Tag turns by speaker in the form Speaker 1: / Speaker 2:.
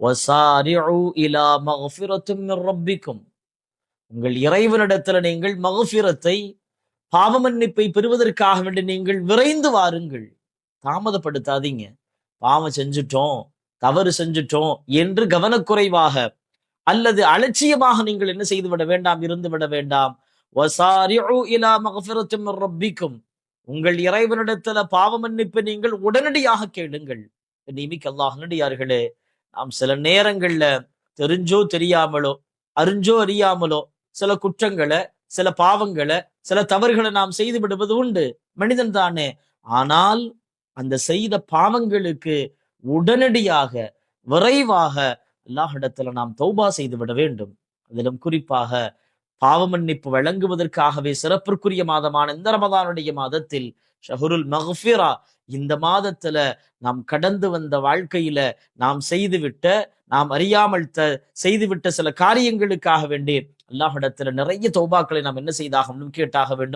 Speaker 1: வசாரிஉ இலா மக்ஃபிரத்தும் மிர் ரப்பிக்கும். உங்கள் இறைவனிடத்துல நீங்கள் மக்ஃபிரத்தை, பாவ மன்னிப்பை பெறுவதற்காக வேண்டி நீங்கள் விரைந்து வாருங்கள். தாமதப்படுத்தாதீங்க. பாவம் செஞ்சுட்டோம், தவறு செஞ்சுட்டோம் என்று கவனக்குறைவாக அல்லது அலட்சியமாக நீங்கள் என்ன செய்து விட வேண்டாம், இருந்து விட வேண்டாம். வசாரிஉ இலா மக்ஃபிரத்தும் மிர் ரப்பிக்கும். உங்கள் இறைவனிடத்துல பாவ மன்னிப்பை நீங்கள் உடனடியாக கேளுங்கள். கண்ணியமிக்க அல்லாஹ்வின் நாம் சில நேரங்கள்ல தெரிஞ்சோ தெரியாமலோ, அறிஞ்சோ அறியாமலோ சில குற்றங்களை, சில பாவங்களை, சில தவறுகளை நாம் செய்து விடுவது உண்டு. மனிதன் தானே. ஆனால் அந்த செய்த பாவங்களுக்கு உடனடியாக, விரைவாக அல்லாஹ்விடத்துல நாம் தௌபா செய்து விட வேண்டும். அதிலும் குறிப்பாக பாவ மன்னிப்பு வழங்குவதற்காகவே சிறப்பிற்குரிய மாதமான இந்த ரமதானுடைய மாதத்தில், ஷஹ்ருல் மக்ஃபிரா, இந்த மாதத்துல நாம் கடந்து வந்த வாழ்க்கையில நாம் செய்துவிட்ட, நாம் அறியாமல் செய்துவிட்ட சில காரியங்களுக்காக வேண்டி அல்லாஹ்விடத்துல நிறைய தௌபாக்களை நாம் என்ன செய்தாக வேண்டும், கேட்டாக வேண்டும்.